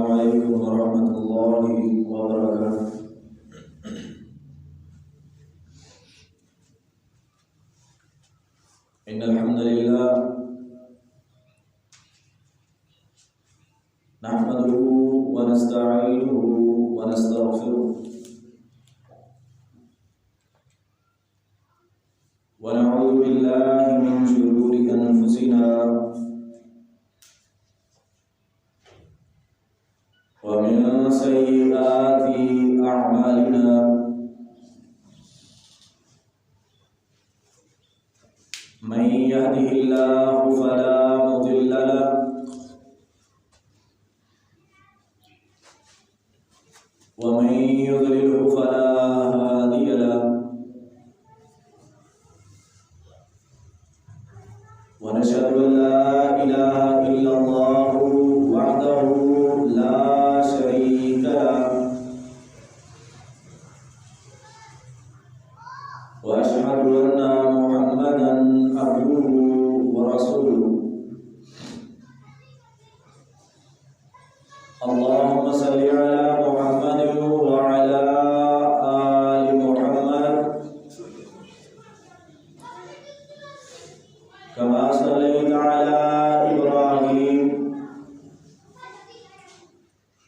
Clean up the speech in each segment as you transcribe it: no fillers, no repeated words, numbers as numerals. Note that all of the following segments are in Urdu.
علیکم ورحمۃ اللہ وبرکاتہ۔ ان الحمد للہ نحمده ونستعینه ونستغفره ونعوذ بالله من شرور انفسنا ومن سيئات اعمالنا، من يهده الله فلا مضل له ومن يضلله فلا هادي له، ونشهد أن لا إله إلا الله وحده لا شريك له، وأشهد أن محمدا عبده ورسوله. اللهم صل على محمد وعلى آل محمد كما صليت على إبراهيم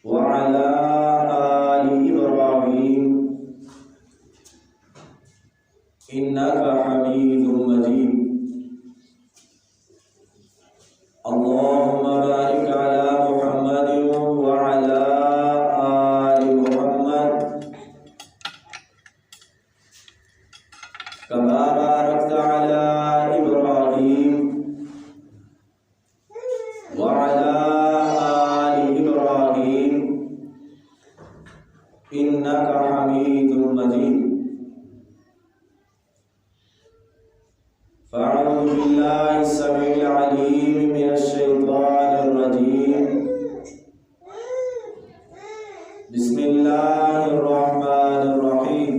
وعلى آل إبراهيم إنك حميد مجيد. اللهم بارك على محمد وعلى آل محمد كما باركت على إبراهيم وعلى آل إبراهيم إنك حميد مجيد. فأعوذ بالله السميع العليم من الشيطان الرجيم. بسم الله الرحمن الرحيم.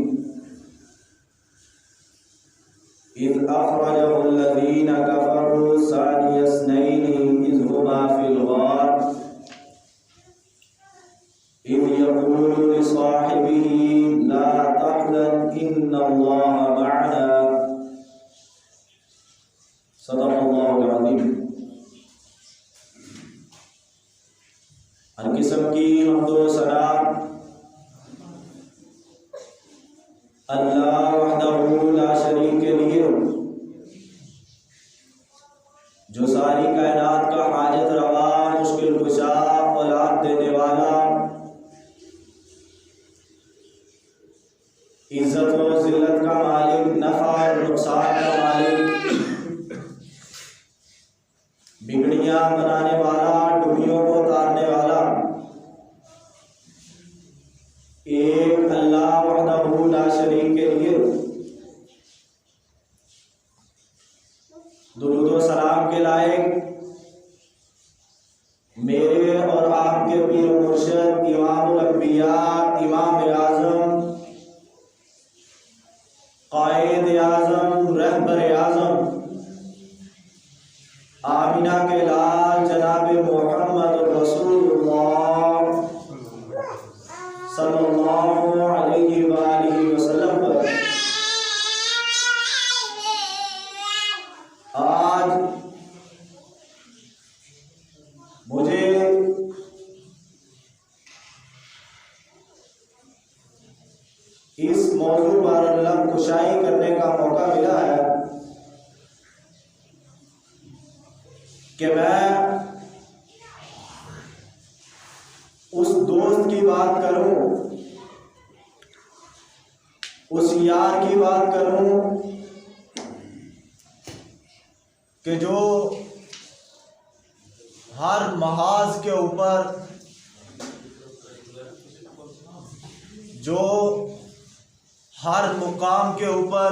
إذ أخرجه الذين كفروا ثاني اثنين إذ هما في الغار إذ يقول لصاحبه لا تحزن إن الله معنا. صدق اللہ العظیم. ہر قسم کی حمد و ثنا اللہ وحدہ لا شریک کے لیے، جو ساری کائنات کا حاجت روا، مشکل کشا، اولاد دینے والا، عزت و ذلت کا مالک، نفع اور نقصان کا مالک، بگڑیاں بنانے والا، ڈبیوں کو اتارنے والا، ایک اللہ وحدہ لا شریک کے لیے درود و سلام کے لائق میرے اور آپ کے پیر و مرشد امام الانبیاء، امام اعظم، قائد اعظم، رہبر اعظم، آمینہ کے لال جناب محمد رسول اللہ صلی اللہ علیہ وآلہ وسلم پر آج مجھے اس موضوع پر لب کشائی کرنے کا موقع ملا ہے کہ میں اس دوست کی بات کروں، اس یار کی بات کروں کہ جو ہر محاذ کے اوپر، جو ہر مقام کے اوپر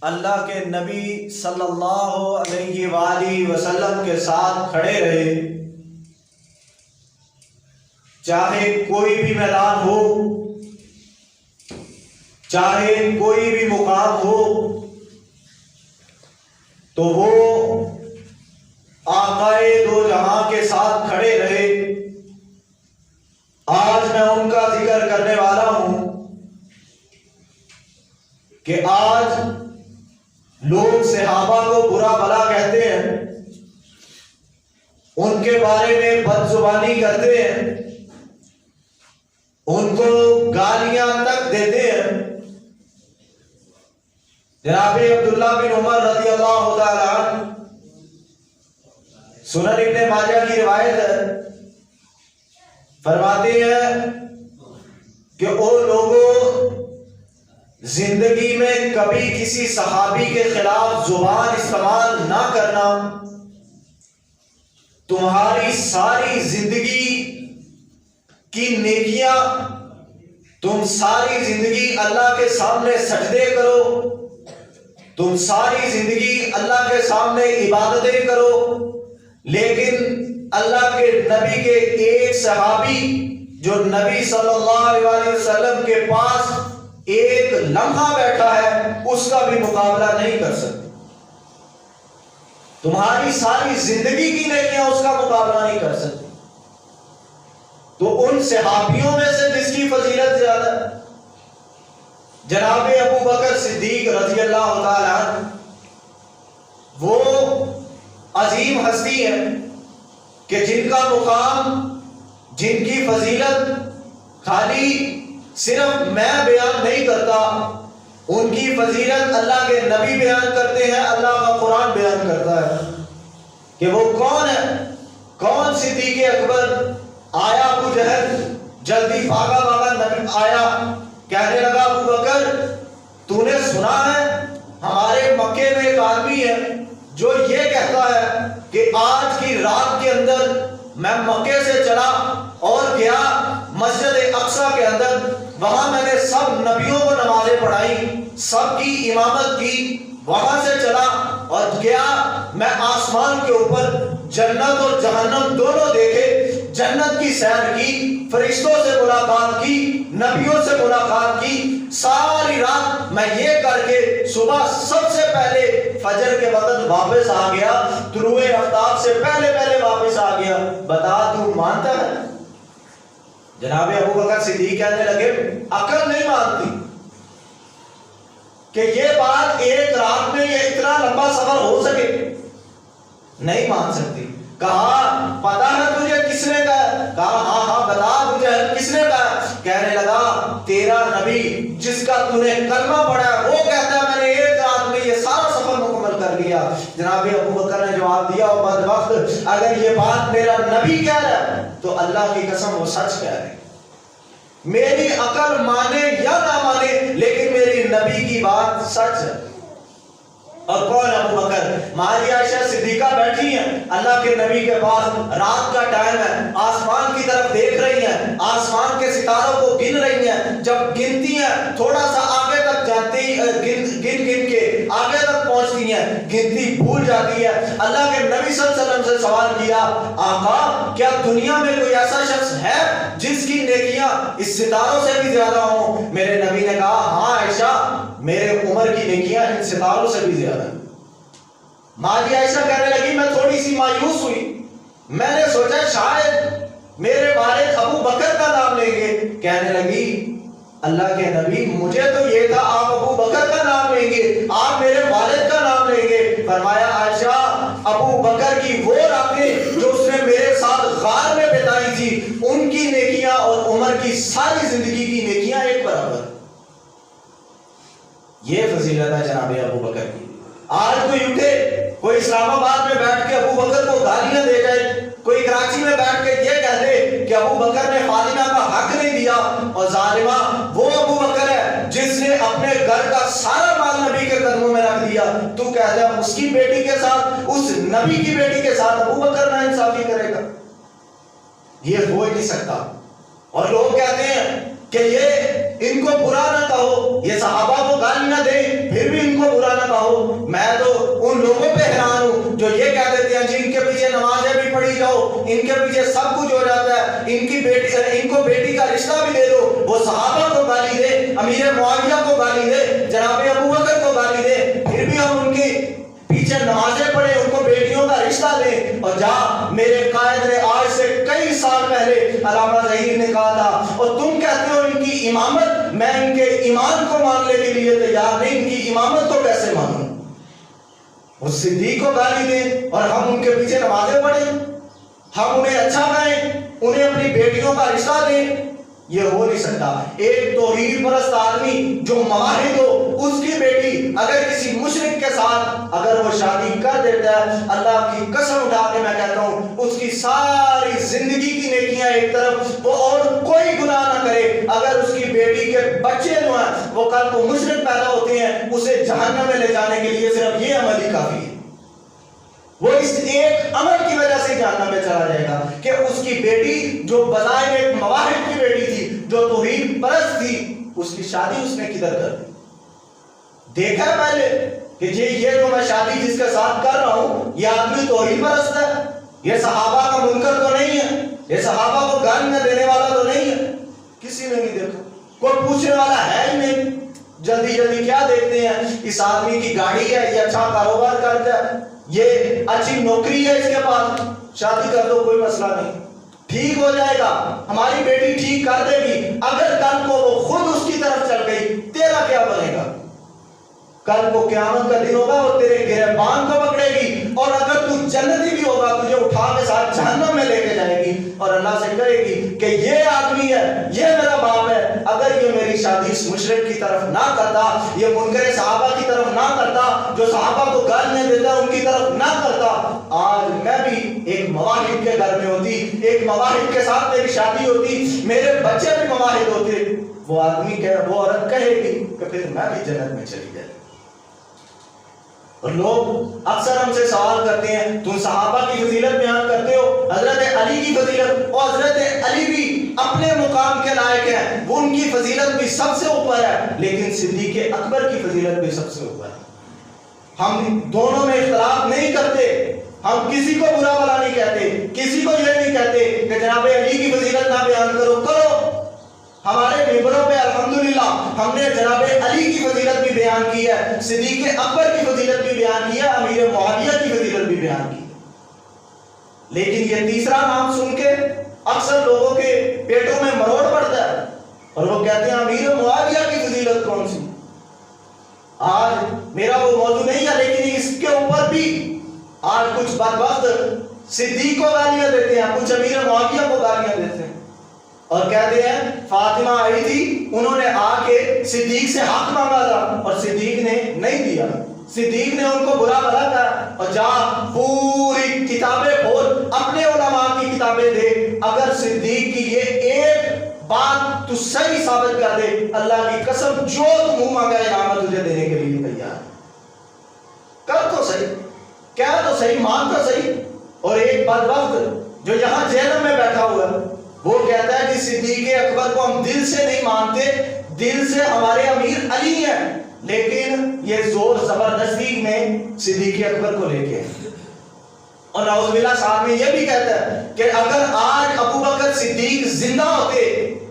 اللہ کے نبی صلی اللہ علیہ وآلہ وسلم کے ساتھ کھڑے رہے، چاہے کوئی بھی میدان ہو، چاہے کوئی بھی مقام ہو، تو وہ آقائے دو جہاں کے ساتھ کھڑے رہے، لوگ صحابہ کو برا بھلا کہتے ہیں، ان کے بارے میں بد زبانی کرتے ہیں، ان کو گالیاں تک دیتے ہیں۔ جناب عبداللہ بن عمر رضی اللہ تعالی عنہ، سنن ابن ماجہ کی روایت ہے، فرماتے ہیں کہ او لوگوں، زندگی میں کبھی کسی صحابی کے خلاف زبان استعمال نہ کرنا، تمہاری ساری زندگی کی نیکیاں، تم ساری زندگی اللہ کے سامنے سجدے کرو، تم ساری زندگی اللہ کے سامنے عبادتیں کرو، لیکن اللہ کے نبی کے ایک صحابی جو نبی صلی اللہ علیہ وسلم کے پاس ایک لمحہ بیٹھا ہے، اس کا بھی مقابلہ نہیں کر سکتے۔ تمہاری ساری زندگی کی نیکیاں اس کا مقابلہ نہیں کر سکتی۔ تو ان صحابیوں میں سے جس کی فضیلت زیادہ ہے، جناب ابو بکر صدیق رضی اللہ تعالی عنہ، وہ عظیم ہستی ہے کہ جن کا مقام، جن کی فضیلت خالی صرف میں بیان نہیں کرتا، ان کی فضیلت اللہ کے نبی بیان کرتے ہیں، اللہ کا قرآن بیان کرتا ہے کہ وہ کون ہے، کون صدیق اکبر۔ آیا ابو جہل، جلدی بھاگا نبی آیا، کہنے لگا ابو بکر، تو نے سنا ہے ہمارے مکے میں ایک آدمی ہے جو یہ کہتا ہے کہ آج کی رات کے اندر میں مکے سے چلا اور گیا مسجد اقصی کے اندر، وہاں میں نے سب نبیوں کو نمازیں پڑھائی، سب کی امامت کی، وہاں سے چلا اور گیا، میں آسمان کے اوپر جنت اور جہنم دونوں دیکھے، جنت کی سیر کی، فرشتوں سے ملاقات کی، نبیوں سے ملاقات کی، ساری رات میں یہ کر کے صبح سب سے پہلے فجر کے وقت واپس آ گیا، طلوع آفتاب سے پہلے واپس آ گیا، بتا تو مانتا ہے؟ جناب ابو بکر صدیق کہنے لگے عقل نہیں مانتی کہ یہ بات ایک رات میں یہ اتنا لمبا سفر ہو سکے، نہیں مان سکتی۔ کہا پتا ہے تجھے کس نے کہا؟ کہا ہاں بتا مجھے کس نے کہا؟ کہنے لگا تیرا نبی جس کا تو نے کلمہ پڑھا ہے وہ کہتا ہے میں نے ایک رات میں یہ سارا سفر مکمل کر لیا۔ جناب ابو بکر نے جواب دیا او بدبخت، اگر یہ بات میرا نبی کہہ رہا ہے تو اللہ کی قسم وہ سچ کہہ رہے، میری عقل مانے یا نہ مانے لیکن میری نبی کی بات سچ ہے۔ اور کون ابو بکر؟ ماری عائشہ صدیقہ بیٹھی ہیں اللہ کے نبی کے پاس، رات کا ٹائم ہے، آسمان کی طرف دیکھ رہی ہیں، آسمان کے ستاروں کو گن رہی ہیں، جب گنتی ہیں تھوڑا سا آگے تک جاتی، گن کے آگے تک پہنچتی ہیں، گنتی بھول جاتی ہے۔ اللہ کے نبی صلی اللہ علیہ وسلم سے سوال کیا آقا کیا دنیا میں کوئی ایسا شخص ہے جس کی نیکیاں اس ستاروں سے بھی زیادہ ہوں؟ میرے نبی نے کہا ہاں عائشہ، میرے عمر کی نیکیاں ان ستاروں سے بھی زیادہ ہیں۔ ماجی عائشہ کہنے لگی میں تھوڑی سی مایوس ہوئی، میں نے سوچا شاید میرے والد ابو بکر کا نام لیں گے۔ کہنے لگی اللہ کے نبی مجھے تو یہ تھا آپ ابو بکر کا نام لیں گے، آپ میرے والد کا نام لیں گے۔ فرمایا عائشہ ابو بکر کی وہ راتیں جو اس نے میرے ساتھ غار میں بتائی تھی ان کی نیکیاں اور عمر کی ساری زندگی کی نیکیاں ایک برابر۔ یہ فضیلت ہے جناب ابو بکر کی۔ آج کوئی اٹھے، کوئی اسلام آباد میں بیٹھ کے ابو بکر کو گالیاں دے جائے، کوئی کراچی میں بیٹھ کے یہ کہہ دے کہ ابو بکر نے فاطمہ کا حق نہیں دیا، اور ظالمہ وہ ابو بکر ہے جس نے اپنے گھر کا سارا مال نبی کے قدموں میں رکھ دیا، تو کہتا ہے اس کی بیٹی کے ساتھ، اس نبی کی بیٹی کے ساتھ ابو بکر نا انصافی کرے گا؟ یہ ہو ہی نہیں سکتا۔ اور لوگ کہتے ہیں کہ یہ ان کو برا نہ کہو، یہ صحابہ کو گالی نہ دے پھر بھی ان کو برا نہ کہو۔ میں تو ان لوگوں پہ حیران ہوں جو یہ کہہ دیتے ہیں جی ان کے پیچھے نمازیں بھی پڑھی جاؤ، ان کے پیچھے سب کچھ ہو جاتا ہے، ان کو بیٹی کا رشتہ بھی دے دو۔ وہ صحابہ کو گالی دے، امیر معاویہ کو گالی دے، جناب ابو بکر کو گالی دے، پھر بھی ہم ان کی پیچھے نمازیں پڑھیں، ان کو بیٹیوں کا رشتہ دیں۔ اور جا میرے قائد نے آج سے کئی سال پہلے علامہ ظہیر نے کہا تھا، اور تم کہتے ہو ان کی امامت، میں ان کے ایمان کو ماننے کے لیے تیار نہیں، ان کی امامت کو کیسے مانوں؟ وہ صدیق کو گالی دیں اور ہم ان کے پیچھے نمازیں پڑھیں، ہم انہیں اچھا کہیں، انہیں اپنی بیٹیوں کا رشتہ دیں، یہ ہو نہیں سکتا۔ ایک توحید پرست آدمی جو مواحد ہو، اس کی بیٹی اگر کسی مشرک کے ساتھ اگر وہ شادی کر دیتا ہے، اللہ کی قسم اٹھا کے میں کہتا ہوں اس کی ساری زندگی کی نیکیاں ایک طرف، وہ اور کوئی گناہ نہ کرے، اگر اس کی بیٹی کے بچے جو ہیں وہ کل کو مشرک پیدا ہوتے ہیں، اسے جہنم میں لے جانے کے لیے صرف یہ عمل ہی کافی ہے۔ وہ اس ایک عمل کی وجہ سے جہنم میں چلا جائے گا کہ اس کی بیٹی جو بظاہر ایک مواہب کی بیٹی تھی، جو توحید پرست تھی، اس کی شادی اس نے کدھر کر دی؟ دیکھا پہلے کہ یہ جو میں شادی جس کے ساتھ کر رہا ہوں یہ آدمی توحید پرست ہے، یہ صحابہ کا منکر تو نہیں ہے، یہ صحابہ کو گالیاں دینے والا تو نہیں ہے، کسی نے نہیں دیکھا، کوئی پوچھنے والا ہے ہی نہیں۔ جلدی جلدی کیا دیکھتے ہیں؟ اس آدمی کی گاڑی ہے، یہ اچھا کاروبار کرتا ہے، یہ اچھی نوکری ہے اس کے پاس، شادی کر دو کوئی مسئلہ نہیں، ٹھیک ہو جائے گا، ہماری بیٹی ٹھیک کر دے گی۔ اگر کل کو وہ خود اس کی طرف چل گئی تیرا کیا بنے گا؟ کل کو قیامت کا دن ہوگا وہ تیرے گریبان کو پکڑے گی، اور اگر تو جنتی بھی ہوگا تجھے اٹھا کے ساتھ جہنم میں لے کے جائے گی اور اللہ سے کہے گی کہ یہ آدمی ہے، یہ میرا باپ ہے، اگر یہ میری شادی اس مشرک کی طرف نہ کرتا، یہ منکر صحابہ کی طرف نہ کرتا، جو صحابہ کو گالیاں دیتا ان کی طرف نہ کرتا، آج میں بھی ایک مواہب کے گھر میں ہوتی، ایک مواہب کے ساتھ میری شادی ہوتی، میرے بچے بھی مواہب ہوتے۔ وہ آدمی وہ عورت کہے گی کہ پھر میں بھی جنت میں چلی جائے۔ اور لوگ اکثر ہم سے سوال کرتے ہیں تم صحابہ کی فضیلت بیان کرتے ہو، حضرت علی کی فضیلت، اور حضرت علی بھی اپنے مقام کے لائق ہیں، وہ ان کی فضیلت بھی سب سے اوپر ہے، لیکن صدیق اکبر کی فضیلت بھی سب سے اوپر ہے۔ ہم دونوں میں اختلاف نہیں کرتے، ہم کسی کو برا بھلا نہیں کہتے، کسی کو یہ نہیں کہتے کہ جناب علی کی فضیلت نہ بیان کرو، ہمارے ممبروں پہ الحمدللہ ہم نے جناب علی کی فضیلت بھی بیان کی ہے، صدیق اکبر کی فضیلت بھی بیان کی ہے، امیر معاویہ کی فضیلت بھی بیان کی ہے، لیکن یہ تیسرا نام سن کے اکثر لوگوں کے پیٹوں میں مروڑ پڑتا ہے اور وہ کہتے ہیں امیر معاویہ کی فضیلت کون سی؟ آج میرا وہ موضوع نہیں ہے، لیکن اس کے اوپر بھی آج کچھ بدبخت صدیق کو گالیاں دیتے ہیں، کچھ امیر معاویہ کو گالیاں دیتے ہیں اور کہتے ہیں فاطمہ آئی تھی، انہوں نے آ کے صدیق سے حق مانگا تھا اور صدیق نے نہیں دیا، صدیق نے ان کو برا بھلا کہا، اور جا پوری کتابیں کھول، اپنے علماء کی کتابیں دے، اگر صدیق کی یہ ایک بات تو صحیح ثابت کر دے، اللہ کی قسم جو تو منہ مانگا انعام تجھے دینے کے لیے تیار، کر تو صحیح، کیا تو صحیح، مان تو صحیح۔ اور ایک بدبخت جو یہاں جہنم میں بیٹھا ہوا ہے وہ کہتا ہے کہ صدیق اکبر کو ہم دل سے نہیں مانتے، دل سے ہمارے امیر علی ہیں، لیکن یہ زور زبردستی میں صدیق اکبر کو لے کے، اور نعوذ باللہ صاحب میں یہ بھی کہتا ہے کہ اگر آج ابو بکر صدیق زندہ ہوتے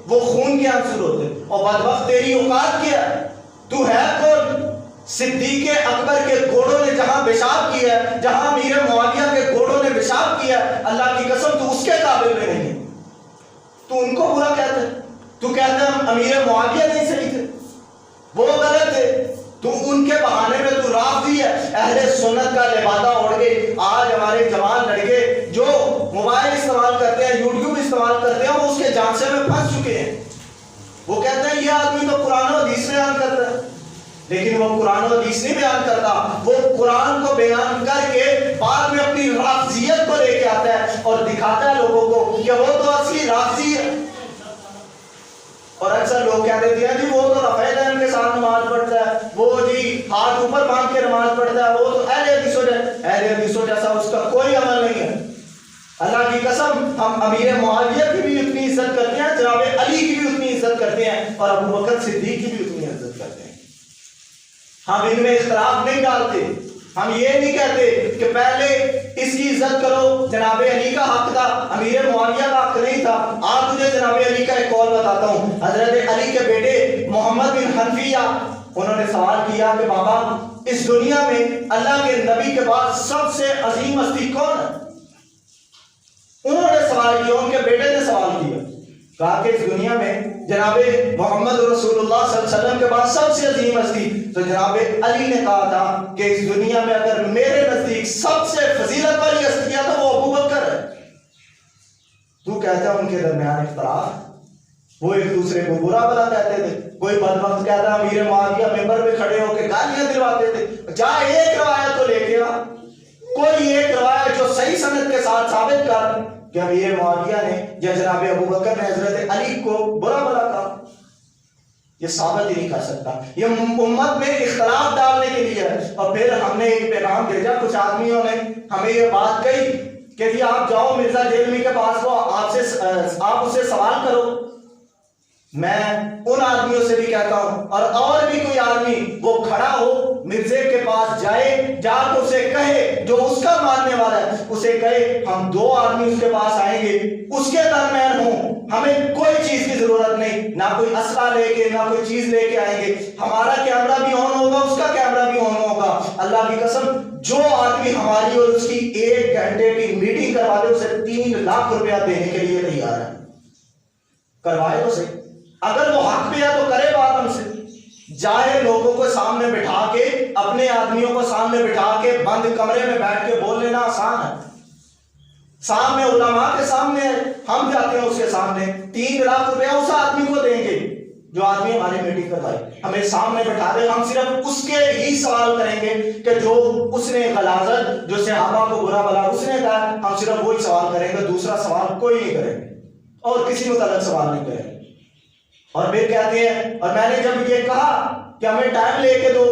وہ خون کے عنصر ہوتے، اور بدبخت تیری اوقات کیا ہے، تو ہے کون؟ صدیق اکبر کے گھوڑوں نے جہاں پیشاب کیا ہے، جہاں امیر معاویہ کے گھوڑوں نے پیشاب کیا ہے، اللہ کی قسم تو اس کے قابل میں نہیں ہے، تو ان کو برا کہتا ہے، تو کہتا ہے امیر معاویہ نہیں صحیح تھے، وہ غلط تھے، تو ان کے بہانے میں تو رافضی ہے، اہل سنت کا لبادہ اوڑھ کے آج ہمارے جوان لڑکے جو موبائل استعمال کرتے ہیں، یوٹیوب استعمال کرتے ہیں، وہ اس کے جانچے میں پھنس چکے ہیں، وہ کہتے ہیں یہ آدمی تو قرآن و حدیث بیان کرتا ہے، لیکن وہ قرآن و حدیث نہیں بیان کرتا، وہ قرآن کو بیان کر کے بعد میں اپنی رافضیت کو لے کے آتا ہے اور دکھاتا ہے لوگوں کو کہ وہ تو اصلی رافضی ہے۔ اور اکثر لوگ کہہ دیتے ہیں جی وہ تو رفع دین کے ساتھ نماز پڑھتا ہے، وہ جی ہاتھ اوپر باندھ کے نماز پڑھتا ہے، وہ تو اہل حدیثوں جیسا اس کا کوئی عمل نہیں ہے۔ اللہ کی قسم ہم امیر معاویہ کی بھی اتنی عزت کرتے ہیں، جناب علی کی بھی اتنی عزت کرتے ہیں، اور ابو بکر صدیق کی بھی اتنی عزت کرتے ہیں، ہم ان میں اختلاف نہیں ڈالتے، ہم یہ نہیں کہتے کہ پہلے اس کی عزت کرو، جناب علی کا حق تھا، امیر معاویہ کا حق نہیں تھا۔ آج تجھے جناب علی کا ایک قول بتاتا ہوں، حضرت علی کے بیٹے محمد بن حنفیہ انہوں نے سوال کیا کہ بابا اس دنیا میں اللہ کے نبی کے بعد سب سے عظیم ہستی کون ہے؟ انہوں نے سوال کیا، ان کے بیٹے نے سوال کیا، کہا کہ اس دنیا میں جناب محمد رسول اللہ صلی اللہ علیہ وسلم کے بعد سب سے عظیم ہستی تو جناب علی نے کہا تھا کہ اس دنیا میں اگر میرے نزدیک سب سے فضیلت والی ہستی ہے تو وہ ابو بکر ہے. تو کہتا ہے ان کے درمیان اختلاف، وہ ایک دوسرے کو برا بلا کہتے تھے. کوئی بدبخت کہتا امیر معاویہ ممبر پہ کھڑے ہو کے گالیاں دلواتے تھے. جا ایک روایت تو لے کے آ، کوئی ایک روایت جو صحیح سند کے ساتھ ثابت کر کہ امیر معاویہ نے یا جناب ابو بکر نے حضرت علی کو برا بلا کہا. یہ ثابت ہی نہیں کر سکتا. یہ امت میں اختلاف ڈالنے کے لیے ہے. اور پھر ہم نے ایک پیغام بھیجا، کچھ آدمیوں نے ہمیں یہ بات کہی کہ جی آپ جاؤ مرزا جیلمی کے پاس، وہ آپ اسے سوال کرو. میں ان آدمیوں سے بھی کہتا ہوں اور بھی کوئی آدمی وہ کھڑا ہو مرزے کے پاس جائے، جا کے اسے کہے جو اس کا ماننے والا ہے، اسے کہے ہم دو آدمی اس کے پاس آئیں گے، اس کے درمیان ہوں، ہمیں کوئی چیز کی ضرورت نہیں، نہ کوئی اسلحہ لے کے نہ کوئی چیز لے کے آئیں گے، ہمارا کیمرہ بھی آن ہوگا، اس کا کیمرہ بھی آن ہوگا. اللہ کی قسم جو آدمی ہماری اور اس کی 1 گھنٹے کی میٹنگ کروا دے اسے 3 لاکھ روپیہ دینے کے لیے تیار ہے. کروائے تو صحیح، اگر وہ حق پہ ہے تو کرے بات ہم سے. جائے لوگوں کو سامنے بٹھا کے، اپنے آدمیوں کو سامنے بٹھا کے بند کمرے میں بیٹھ کے بول لینا آسان ہے. سامنے علماء کے سامنے ہم جاتے ہیں، اس کے سامنے 3 لاکھ روپیہ اس آدمی کو دیں گے جو آدمی ہماری میٹنگ کروائے. ہمیں سامنے بٹھا دے، ہم صرف اس کے ہی سوال کریں گے کہ جو اس نے غلاظت، جو صحابہ کو برا بلا اس نے کہا، ہم صرف وہی سوال کریں گے، دوسرا سوال کوئی نہیں کریں گے اور کسی متعلق سوال نہیں کریں گے. اور پھر کہتے ہیں، اور میں نے جب یہ کہا کہ ہمیں ٹائم لے کے دو،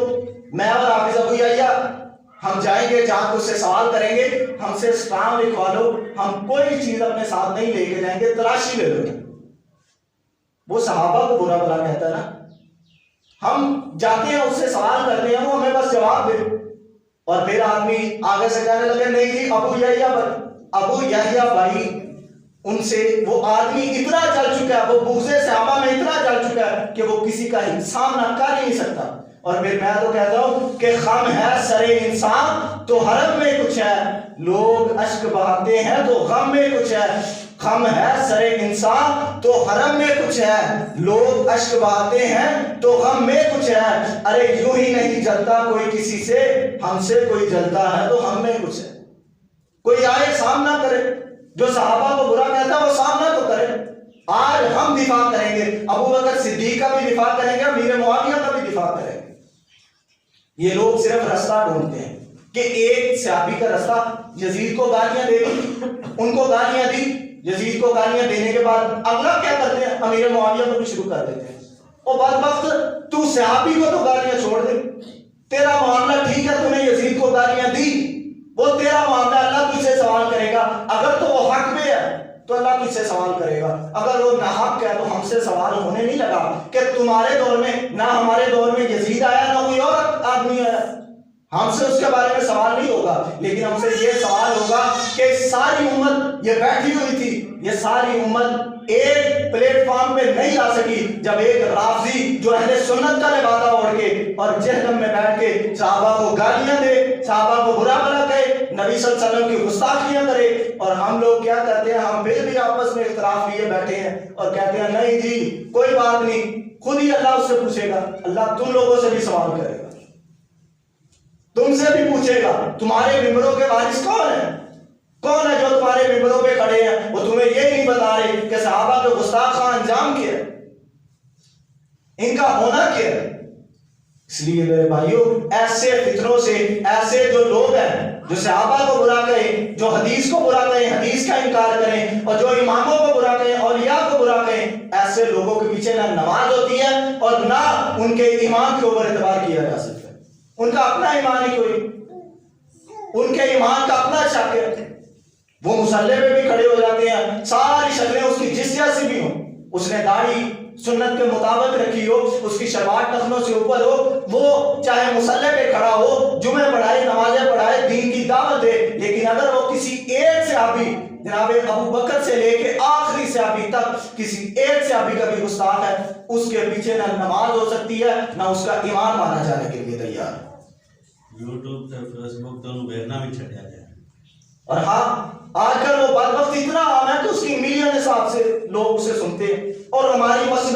میں اور حافظ ابو یحییٰ ہم جائیں گے جہاں اس سے سوال کریں گے، ہم سے اسٹامپ لکھوا لو، ہم کوئی چیز اپنے ساتھ نہیں لے کے جائیں گے، تلاشی لے لو. وہ صحابہ کو برا بلا کہتا ہے نا، ہم جاتے ہیں اس سے سوال کرتے ہیں، وہ ہمیں بس جواب دے. اور پھر آدمی آگے سے کہنے لگے نہیں جی ابو یحییٰ بھائی، ان سے وہ آدمی اتنا جل چکا ہے، وہ بغض صحابہ میں اتنا جل چکا ہے کہ وہ کسی کا سامنا کر ہی نہیں سکتا. اور پھر میں تو کہتا ہوں کہ خم ہے سر انسان تو حرم میں کچھ ہے، لوگ اشک بہاتے ہیں تو غم میں کچھ ہے. خم ہے سر انسان تو حرم میں کچھ ہے، لوگ اشک بہاتے ہیں تو غم میں کچھ ہے. ارے یوں ہی نہیں جلتا کوئی کسی سے، ہم سے کوئی جلتا ہے تو ہم میں کچھ ہے. کوئی آئے سامنا کرے، جو صحابہ کو برا کہتا ہے وہ سامنا تو کرے. آج ہم دفاع کریں گے، ابو بکر صدیق کا بھی دفاع کریں گے، امیر معاویہ کا بھی دفاع کریں گے. یہ لوگ صرف رستہ ڈھونڈتے ہیں کہ ایک صحابی کا رستہ، یزید کو گالیاں دے دی، ان کو گالیاں دی، یزید کو گالیاں دینے کے بعد اگلا کیا کرتے ہیں، امیر معاویہ کو بھی شروع کر دیتے ہیں. اور بدبخت تو صحابی کو تو گالیاں چھوڑ دے، تیرا معاملہ ٹھیک ہے، تم نے یزید کو گالیاں دی، وہ تیرا معاملہ، اللہ تجھ سے سوال کرے گا. اگر تو وہ حق پہ ہے تو اللہ تجھ سے سوال کرے گا، اگر وہ ناحق ہے تو ہم سے سوال ہونے نہیں لگا کہ تمہارے دور میں نہ ہمارے دور میں یزید آیا نہ کوئی اور آدمی آیا، ہم سے اس کے بارے میں سوال نہیں ہوگا. لیکن ہم سے یہ سوال ہوگا کہ ساری امت یہ بیٹھی ہوئی تھی، یہ ساری امت ایک پلیٹ فارم پہ نہیں آ سکی جب ایک رافضی جو اہل سنت کا لبادہ اوڑھ کے اور جہنم میں بیٹھ کے صحابہ کو گالیاں دے، صحابہ کو برا بلا کہے، نبی صلی اللہ علیہ وسلم کی گستاخیاں کرے. اور ہم لوگ کیا کرتے ہیں، ہم پھر بھی آپس میں اختلاف لیے بیٹھے ہیں اور کہتے ہیں نہیں جی کوئی بات نہیں، خود ہی اللہ اس سے پوچھے گا. اللہ تم لوگوں سے بھی سوال کرے گا، تم سے بھی پوچھے گا. تمہارے ممبروں کے وارث کون ہیں؟ کون ہے جو تمہارے ممبروں پہ کھڑے ہیں، وہ تمہیں یہ نہیں بتا رہے کہ صحابہ کے گستاخانہ انجام کیا ہے، ان کا ہونا کیا ہے. اس لیے میرے بھائیوں، ایسے فتنوں سے، ایسے جو لوگ ہیں جو صحابہ کو برا کہیں، جو حدیث کو برا کہیں، حدیث کا انکار کریں، اور جو اماموں کو برا کہیں، اولیاء کو برا کہیں، ایسے لوگوں کے پیچھے نہ نماز ہوتی ہے اور نہ ان کے ایمان کے اوپر اعتبار کیا جا سکتا ہے. ان کا اپنا ایمان ہی کوئی، ان کے ایمان کا اپنا شک ہے. وہ مصلی پہ بھی کھڑے ہو جاتے ہیں، ساری شکلیں اس کی جس جیسی بھی ہوں، اس نے داڑھی سنت کے مطابق رکھی ہو، اس کی شلوار ٹخنوں سے اوپر ہو، وہ چاہے مصلی پہ کھڑا ہو، جمعے پڑھائے، نمازیں پڑھائے، دین کی دعوت دے، لیکن اگر وہ کسی ایک صحابی جناب ابو بکر سے لے کے آخری صحابی تک کسی ایک صحابی کا بھی گستاخ ہے، اس کے پیچھے نہ نماز ہو سکتی ہے نہ اس کا ایمان مانا جانے کے لیے تیار ہے. یوٹیوب تے فیس بک تے بھیجنا بھی چھڈیا جائے. اور ہاں آج کل وہ بدبخت اتنا عام ہے کہ اس کی ملین حساب سے لوگ اسے سنتے ہیں.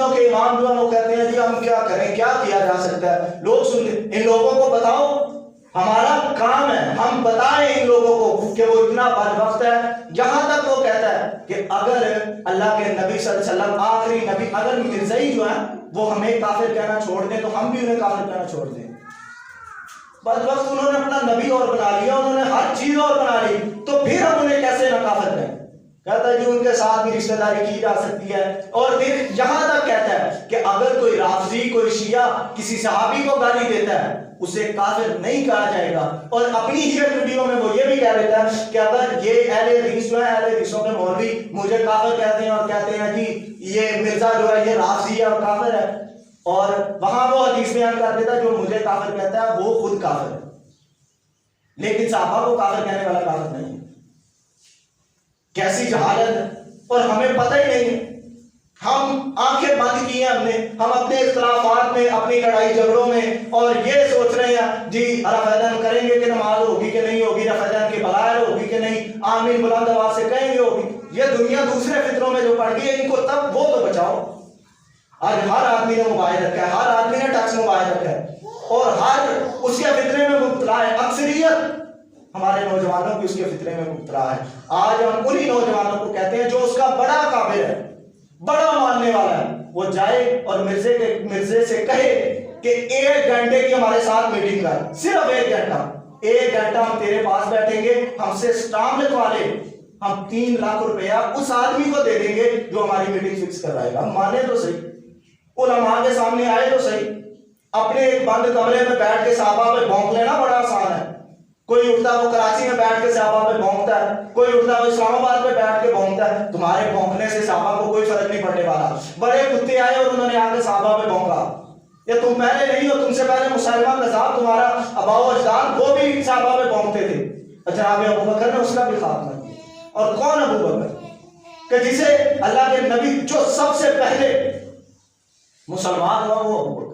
مسجدوں کے امام جو ہیں وہ کہتے ہیں جی ہم کیا کریں, کیا کیا جا سکتا ہے. لوگ سنتے, ان لوگوں کو بتاؤ, ہمارا کام ہے ہم بتائیں ان لوگوں کو کہ وہ اتنا بدبخت ہے. یہاں تک وہ کہتا ہے کہ اگر اللہ کے نبی صلی اللہ علیہ وسلم آخری نبی, اگر مرزائی جو ہے وہ ہمیں کافر کہنا چھوڑ دیں تو ہم بھی انہیں کافر کہنا چھوڑ دیں. بدبخت, انہوں نے اپنا نبی اور بنا لیا, انہوں نے ہر چیز اور بنا لی, تو پھر ہم انہیں کیسے نہ کافر کہیں. کہتا ہے جی ان کے ساتھ بھی رشتہ داری کی جا سکتی ہے. اور پھر یہاں تک کہتا ہے کہ اگر کوئی رافضی, کوئی شیعہ کسی صحابی کو گالی دیتا ہے اسے کافر نہیں کہا جائے گا. اور اپنی ہی ایک ویڈیو میں وہ یہ بھی کہہ دیتا ہے کہ اگر یہ اہل حدیث جو ہے, اہل حدیثوں کے مولوی مجھے کافر کہتے ہیں اور کہتے ہیں جی یہ مرزا جو ہے یہ رافضی ہے اور کافر ہے, اور وہاں وہ حدیث بیان کر دیتا ہے جو مجھے کافر کہتا ہے وہ خود کافر ہے, لیکن صحابہ کو کافر کہنے والا کافر نہیں ہے. کیسی جہالت ہے, اور ہمیں پتہ ہی نہیں ہے. ہم آنکھیں بند کی ہیں ہم نے, ہم اپنے اختلافات میں, اپنی لڑائی جھگڑوں میں, اور یہ سوچ رہے ہیں جی رفع یدین کریں گے کہ نماز ہوگی کہ نہیں ہوگی, رفع یدین کے بغیر ہوگی کہ نہیں, آمین بلند آواز سے کہیں گے ہوگی. یہ دنیا دوسرے فطروں میں جو پڑ گئی ہے ان کو تب وہ تو بچاؤ. آج ہر آدمی نے موبائل رکھا ہے, ہر آدمی نے ٹچ موبائل رکھا ہے, اور ہر اس کے فطرے میں مبتلا ہے. اکثریت ہمارے نوجوانوں کی اس کے فطرے میں مبتلا ہے. آج ہم انہی نوجوانوں کو کہتے ہیں جو اس کا بڑا قابل ہے, بڑا ماننے والا ہے, وہ جائے اور مرزے سے کہے کہ 1 گھنٹے کی ہمارے ساتھ میٹنگ کر, صرف 1 گھنٹہ ہم تیرے پاس بیٹھیں گے, ہم سے اسٹامپ لکھوا لے, ہم 3 لاکھ روپیہ اس آدمی کو دے دیں گے جو ہماری میٹنگ فکس کروائے گا. ہم مانے تو صحیح, علماء کے سامنے آئے تو صحیح. اپنے ایک بند کمرے میں بیٹھ کے صحابہ پہ بھونک لینا بڑا آسان ہے. کوئی اٹھتا وہ کراچی میں بیٹھ کے صحابہ پہ بھونکتا ہے, کوئی اٹھتا وہ اسلام آباد پہ بیٹھ کے بھونکتا ہے. تمہارے بھونکنے سے صحابہ کو کوئی فرق نہیں پڑنے والا. بڑے کتے آئے اور انہوں نے آ کے صحابہ پہ بھونکا, یا تم پہلے نہیں ہو, تم سے پہلے مسلمہ کذاب تمہارا آباء و اجداد وہ بھی صحابہ پہ بھونکتے تھے. جناب ابو بکر نے اس کا بھی خاتمہ کیا. اور کون ابو بکر کہ جسے اللہ کے نبی جو سب سے پہلے مسلمان ہوا وہ ابو بکر.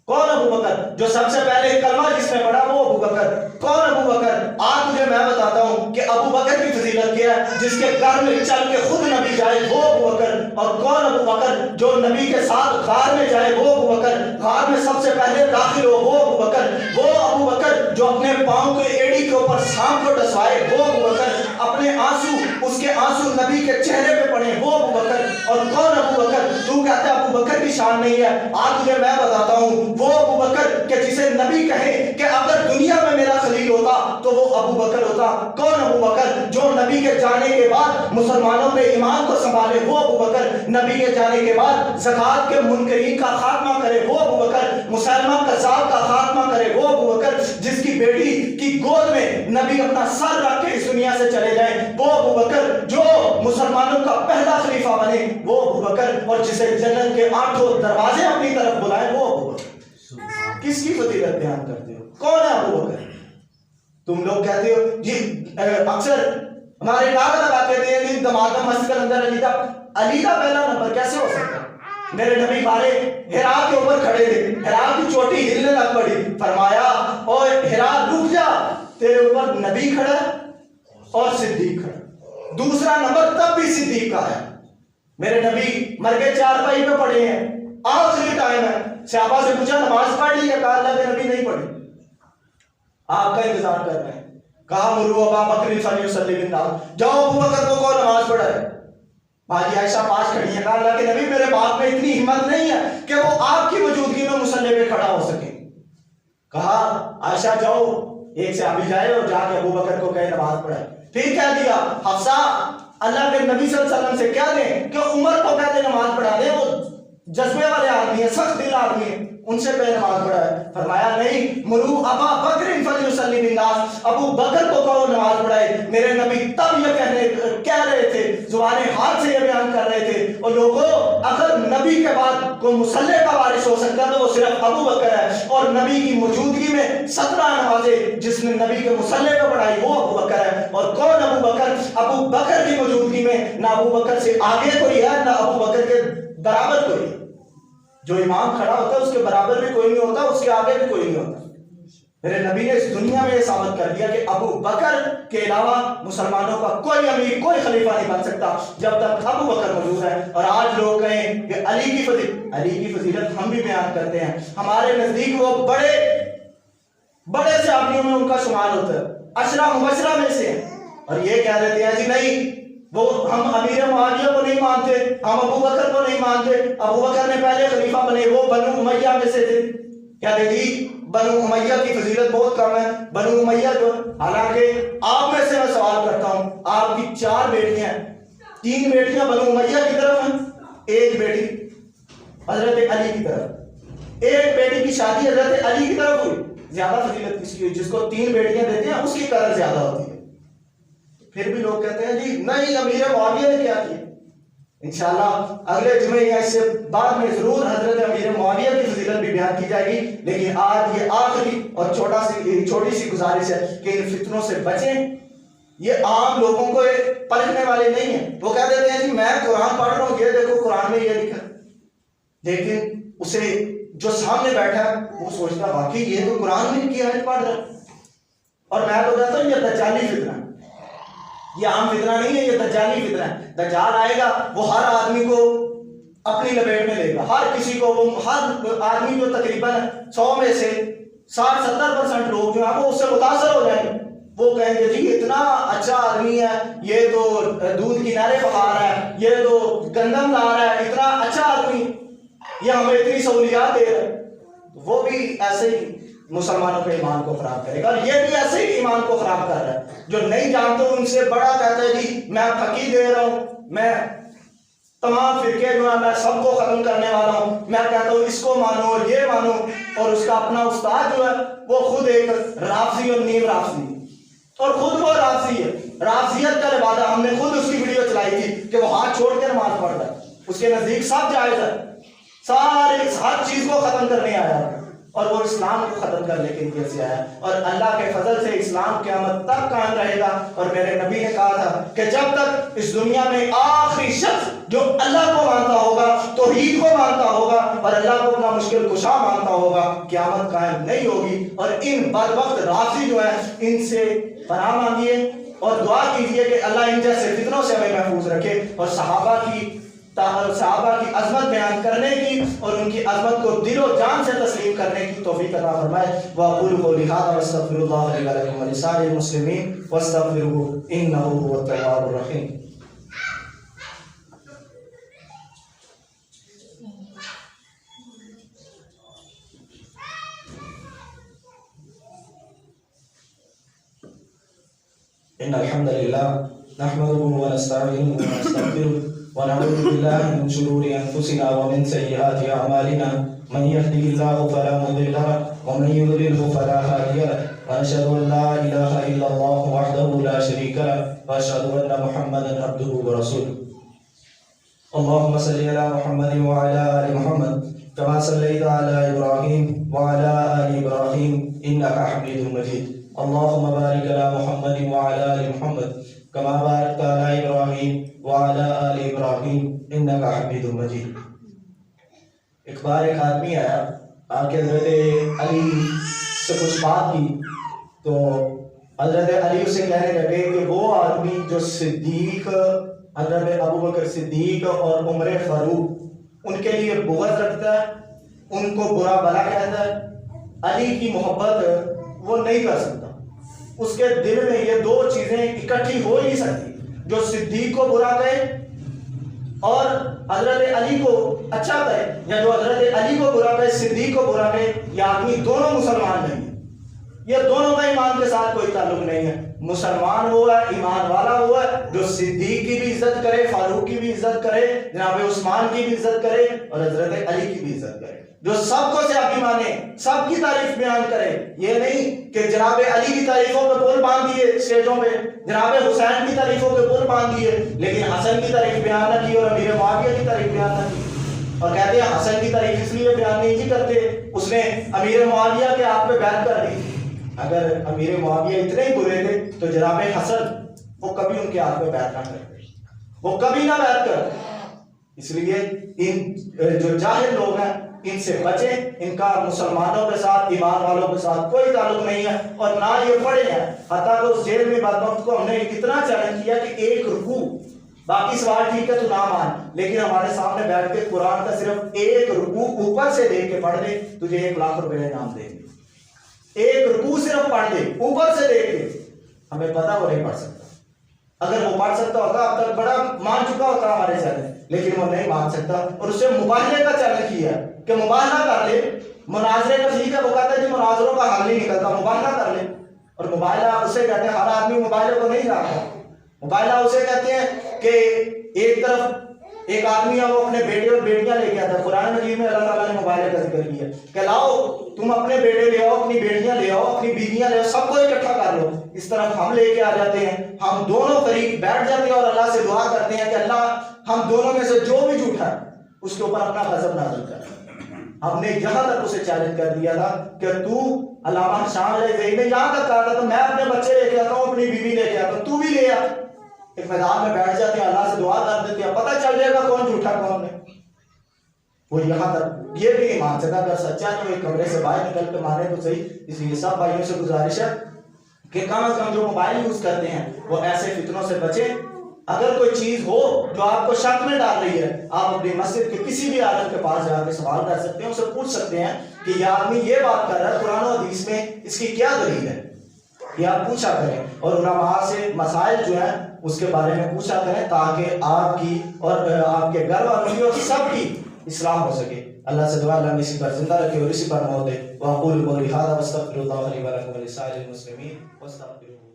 کون ابو بکر جو سب سے پہلے کلمہ جس نے پڑھا وہ ابو بکر. کون ابو بکر؟ آج تجھے میں بتاتا ہوں کہ ابو بکر کی فضیلت کیا ہے. جس کے گھر میں چل کے خود نبی جائے وہ ابو بکر. اور کون ابو بکر جو نبی کے ساتھ غار میں جائے وہ ابو بکر. غار میں سب سے پہلے داخل ہو وہ ابو بکر. وہ ابو بکر جو اپنے پاؤں کے ایڑی کے اوپر سانپ کو ڈسوائے وہ ابو بکر. اپنے آنسو, اس کے آنسو نبی کے چہرے پہ پڑے وہ ابو بکر. اور کون ابو بکر؟ تو کہتا ہے ابو بکر کی شان نہیں ہے, آج تجھے میں بتاتا ہوں وہ ابو بکر کہ جسے نبی کہے کہ اگر دنیا میں میرا خلیل ہوتا تو وہ ابو بکر ہوتا. کون ابو بکر؟ جو نبی کے جانے کے بعد مسلمانوں کے ایمان کو سنبھالے وہ ابو بکر. نبی کے جانے کے بعد زکات کے منکرین کا خاتمہ کرے وہ ابو بکر. مسلمہ کذاب کا خاتمہ کرے وہ ابو بکر. جس کی بیٹی کی گود میں نبی اپنا سر رکھ کے اس دنیا سے چلے جائیں وہ ابو بکر. جو مسلمانوں کا پہلا خلیفہ بنے وہ ابو بکر. اور جسے جنت کے 8 دروازے اپنی طرف بلائے وہ ابو بکر. کس کی فضیلت بیان کرتے ہو؟ کون ہے ابو بکر؟ تم لوگ کہتے ہو جی اکثر ہمارے نعرہ لگاتے ہیں جی دماغ مسجد کے اندر علی کا پہلا نمبر کیسے ہو سکتا ہے؟ میرے نبی بارے ہرا کے اوپر کھڑے تھے, ہرا کی چوٹی ہلنے لگ پڑی, فرمایا اوہ ہرا رک جا, تیرے اوپر نبی کھڑا اور صدیق کھڑا. دوسرا نمبر تب بھی صدیق کا ہے. میرے نبی مر کے 4 پائی پہ پڑے ہیں, آخری ٹائم ہے. صحابہ سے پوچھا نماز پڑھ لی, کہا اللہ کے نبی نہیں پڑھی, آپ کا انتظار کر رہے ہیں. کہا مرو ابا بکر فلیصلی بالناس, جاؤ ابو بکر کو کہو نماز پڑھائے. باجی عائشہ پاس کھڑی ہے, کہا اللہ کے نبی میرے باپ میں اتنی ہمت نہیں ہے کہ وہ آپ کی موجودگی میں مصلی پہ کھڑا ہو سکے. کہا عائشہ جاؤ, ایک صحابی جائے اور جا کے ابو بکر کو کہے نماز پڑھائے. پھر کہہ دیا حفصہ اللہ کے نبی صلی اللہ علیہ وسلم سے کہہ دیں کہ عمر کو کہتے نماز پڑھا دیں, وہ جذبے والے آدمی ہیں, سخت دل آدمی ہیں, ان سے پہلے نماز پڑھا ہے. فرمایا نہیں, مرو ابا بکر فلیصلی بالناس, ابو بکر کو کہو نماز پڑھائے. میرے نبی تب یہ کہہ رہے تھے, زبان حال سے یہ بیان کر رہے تھے. اور لوگوں اگر نبی کے بعد کوئی مصلی کا وارث ہو سکتا ہے تو وہ صرف ابو بکر ہے. اور نبی کی موجودگی میں 17 نمازیں جس نے نبی کے مصلی پہ پڑھائی وہ ابو بکر ہے. اور کون ابو بکر؟ ابو بکر کی موجودگی میں نہ ابو بکر سے آگے کوئی ہے نہ ابو بکر کے برابر کوئی ہے. جو امام کھڑا ہوتا ہے اس کے برابر بھی کوئی نہیں ہوتا, اس کے آگے بھی کوئی نہیں ہوتا. میرے نبی نے اس دنیا میں یہ ثابت کر دیا کہ ابو بکر کے علاوہ مسلمانوں کا کوئی امیر کوئی خلیفہ نہیں بن سکتا جب تک ابو بکر موجود ہے. اور آج لوگ کہیں کہ علی کی فضیلت ہم بھی بیان کرتے ہیں. ہمارے نزدیک وہ بڑے صحابیوں میں ان کا شمار ہوتا ہے, عشرہ مبشرہ میں سے ہیں, اور یہ کہہ دیتے ہیں جی نہیں وہ ہم امیر معاویہ کو نہیں مانتے, ہم ابو بکر کو نہیں مانتے, ابو بکر نے پہلے خلیفہ بنے, وہ بنو امیہ میں سے تھے. کہتے جی بنو امیہ کی فضیلت بہت کم ہے, بنو امیہ جو, حالانکہ آپ میں سے میں سوال کرتا ہوں, آپ کی 4 بیٹیاں ہیں, 3 بیٹیاں بنو امیہ کی طرف ہیں, 1 بیٹی حضرت علی کی طرف, 1 بیٹی کی شادی حضرت علی کی طرف ہوئی, زیادہ فضیلت کس کی ہوئی؟ جس کو 3 بیٹیاں دیتے ہیں اس کی قدر زیادہ ہوتی ہے. پھر بھی لوگ کہتے ہیں جی نہیں امیر معاویہ نے کیا کیا. انشاءاللہ اگلے جمعے یا اس سے بعد میں ضرور حضرت امیر معاویہ کی فضیلت بھی بیان کی جائے گی, لیکن آج یہ آخری اور چھوٹی سی گزارش ہے کہ ان فتنوں سے بچیں. یہ عام لوگوں کو پرکھنے والے نہیں ہیں. وہ کہہ دیتے ہیں جی میں قرآن پڑھ رہا ہوں, یہ دیکھو قرآن میں یہ لکھا, لیکن اسے جو سامنے بیٹھا ہے وہ سوچتا واقعی یہ تو قرآن میں کی آیت پڑھ رہا ہے. اور میں تو کہتا ہوں یہ دجالی فتنہ, یہ عام فتنہ نہیں ہے, یہ دجالی فتنہ ہے. دجال آئے گا وہ ہر آدمی کو اپنی لپیٹ میں لے گا, ہر کسی کو, ہر آدمی جو تقریباً 100 میں سے 60-70% لوگ جو ہیں وہ اس سے متاثر ہو جائیں گے. وہ کہیں گے جی اتنا اچھا آدمی ہے, یہ تو دودھ کی نہریں بہا رہا ہے, یہ تو گندم لا رہا ہے, اتنا اچھا آدمی, یہ ہمیں اتنی سہولیات دے رہا ہے. وہ بھی ایسے ہی مسلمانوں کے ایمان کو خراب کرے گا, اور یہ بھی ایسے ہی ایمان کو خراب کر رہا ہے. جو نہیں جانتے ان سے بڑا کہتا ہے جی میں پھکی دے رہا ہوں, میں تمام فرقے جو ہیں میں سب کو ختم کرنے والا ہوں, میں کہتا ہوں اس کو مانو اور یہ مانو, اور اس کا اپنا استاد جو ہے وہ خود ایک رافضی اور نیم رافضی, اور خود وہ رافضی ہے. رافضیت کا لبادہ ہم نے خود اس کی ویڈیو چلائی تھی کہ وہ ہاتھ چھوڑ کے نماز پڑھ رہا ہے, اس کے نزدیک سب جائز ہے, ہر چیز کو ختم کرنے آیا, اور وہ اسلام کو ختم کرنے کے لیے سے آیا. اور اللہ کے فضل سے اسلام قیامت تک قائم رہے گا. اور میرے نبی نے کہا تھا کہ جب تک اس دنیا میں آخری شخص جو اللہ کو مانتا ہوگا, توحید کو مانتا ہوگا, اور اللہ کو اپنا مشکل کشا مانتا ہوگا, قیامت قائم نہیں ہوگی. اور ان بدبخت رافضی جو ہے ان سے پناہ مانگیے اور دعا کیجیے کہ اللہ ان جیسے فتنوں سے ہمیں محفوظ رکھے, اور صحابہ کی عظمت بیان کرنے کی اور ان کی عظمت کو دل و جان سے تسلیم کرنے کی توفیق عطا فرمائے. وَأَقُولُ قَوْلِي هَٰذَا وَأَسْتَغْفِرُ اللَّهَ لِي وَلَكُمْ وَلِسَائِرِ الْمُسْلِمِينَ وَاسْتَغْفِرُوهُ إِنَّهُ هُوَ التَّوَّابُ الرَّحِيمُ. إِنَّ الْحَمْدَ لِلَّهِ نَحْمَدُهُ وَنَسْتَعِينُهُ وَنَسْتَغْفِرُهُ ونعوذ بالله من شرور أنفسنا ومن سيئات أعمالنا من يهده الله فلا مضل له ومن يضلل فلا هادي له ونشهد أن لا إله إلا الله وحده لا شريك له وأشهد أن محمدا عبده ورسوله. اللهم صل على محمد وعلى آل محمد كما صليت على إبراهيم وعلى آل إبراهيم إنك حميد مجيد. اللهم بارك على محمد وعلى آل محمد كما باركت على إبراهيم وعلى آل إبراهيم إنك حميد مجيد. ایک بار ایک آدمی آیا, آ کے حضرت علی سے کچھ بات کی, تو حضرت علی اسے کہنے لگے کہ وہ آدمی جو صدیق, حضرت ابو بکر صدیق اور عمر فاروق ان کے لیے بغض رکھتا ہے, ان کو برا بھلا کہتا ہے, علی کی محبت وہ نہیں کر سکتا. اس کے دل میں یہ 2 چیزیں اکٹھی ہو ہی نہیں سکتی, جو صدیق کو برا کہے اور حضرت علی کو اچھا کہے, یا جو حضرت علی کو برا کہے صدیق کو برا کہے. یہ آدمی دونوں مسلمان نہیں ہے, یہ دونوں کا ایمان کے ساتھ کوئی تعلق نہیں ہے. مسلمان ہوا ہے, ایمان والا ہوا ہے جو صدیق کی بھی عزت کرے, فاروق کی بھی عزت کرے, جناب عثمان کی بھی عزت کرے, اور حضرت علی کی بھی عزت کرے, جو سب کو صحابی مانے, سب کی تعریف بیان کرے. یہ نہیں کہ جناب علی کی تعریفوں پہ پل باندھ دیے اسٹیجوں پہ, جناب حسین کی تعریفوں پہ پل باندھ دیے, لیکن حسن کی تعریف بیان نہ کی اور امیر معاویہ کی تعریف بیان نہ کی. اور کہتے ہیں حسن کی تعریف اس لیے بیان نہیں کرتے, اس نے امیر معاویہ کے ہاتھ پہ بیعت کر دی. اگر امیر معاویہ اتنے ہی برے تھے تو جناب حسن وہ کبھی ان کے ہاتھ پہ بیعت نہ کرتے, وہ کبھی نہ بیعت کرتے. اس لیے ان جو جاہل لوگ ہیں ان سے بچیں، ان کا مسلمانوں کے ساتھ، ایمان والوں کے ساتھ کوئی تعلق نہیں ہے، اور نہ یہ پڑھے ہیں۔ حتیٰ کہ اس جیل میں بدبخت کو ہم نے اتنا چیلنج کیا کہ ایک رکوع، باقی سوال ٹھیک ہے تو نہ مان، لیکن ہمارے سامنے بیٹھ کے قرآن کا صرف ایک رکوع اوپر سے دیکھ کے پڑھ دے، تجھے 1,00,000 روپے انعام دیں گے۔ ایک رکوع صرف پڑھ دے اوپر سے دیکھ کے، ہمیں پتا وہ نہیں پڑھ سکتا۔ اگر وہ پڑھ سکتا ہوتا اب تک بڑا مان چکا ہوتا ہمارے چیلنج، لیکن وہ نہیں مان سکتا، اور اسے مباہلے کا چیلنج کیا کہ مباہلہ کر لے۔ مناظرے کا ٹھیک ہے، وہ کہتا ہے جی مناظروں کا حل نہیں نکلتا، مباہلہ کر لے۔ اور مباہلہ اسے کہتے ہیں، ہر آدمی مباہلے کو نہیں جانتا۔ مباہلہ اسے کہتے ہیں کہ ایک طرف ایک آدمی ہے، وہ اپنے بیٹے اور بیٹیاں لے کے آتا ہے۔ قرآن مجید میں اللہ تعالیٰ نے مباہلے کا ذکر کیا کہ لاؤ تم اپنے بیٹے لے آؤ، اپنی بیٹیاں لے آؤ، اپنی بیویاں لے آؤ، سب کو اکٹھا کر لو۔ اس طرف ہم لے کے آ جاتے ہیں، ہم دونوں فریق بیٹھ جاتے ہیں اور اللہ سے دعا کرتے ہیں کہ اللہ ہم دونوں میں سے جو بھی جھوٹا ہے اس کے اوپر اپنا غضب نازل کر۔ ہم نے یہاں تک اسے چیلنج کر دیا تھا کہ تو علامہ شامل ہے میں یہاں تک کہا تھا تو میں اپنے بچے لے کے آتا ہوں، اپنی بیوی لے کے آتا ہوں، تو بھی لے آ۔ ایک میدان میں بیٹھ جاتے ہیں، اللہ سے دعا کر دیتے ہیں، پتہ چل جائے گا کون جھوٹا کون ہے۔ وہ یہاں تک یہ بھی نہیں مان سکتا، اگر سچا تو ایک کمرے سے باہر نکل کے مانے تو صحیح۔ اس لیے سب بھائیوں سے گزارش ہے کہ کم از کم جو موبائل یوز کرتے ہیں وہ ایسے فتنوں سے بچیں۔ اگر کوئی چیز ہو جو آپ کو شک میں ڈال رہی ہے، آپ اپنی مسجد کے کسی بھی عالم کے پاس جا کے سوال کر سکتے ہیں، اسے پوچھ سکتے ہیں کہ یہ آدمی یہ بات کر رہا ہے، قرآن و حدیث میں اس کی کیا دلیل ہے، یہ آپ پوچھا کریں، اور علماء سے مسائل جو ہیں اس کے بارے میں پوچھا کریں تاکہ آپ کی اور آپ کے گھر والوں کی اور سب کی اصلاح ہو سکے۔ اللہ سے دعا اللہ ہمیں اسی پر زندہ رکھے اور اسی پر موت دے۔ وَأَقُولُ قَوْلِي هَٰذَا وَأَسْتَغْفِرُ اللَّهَ لِي وَلَكُمْ وَلِسَائِرِ الْمُسْلِمِينَ وَاسْتَغْفِرُوهُ۔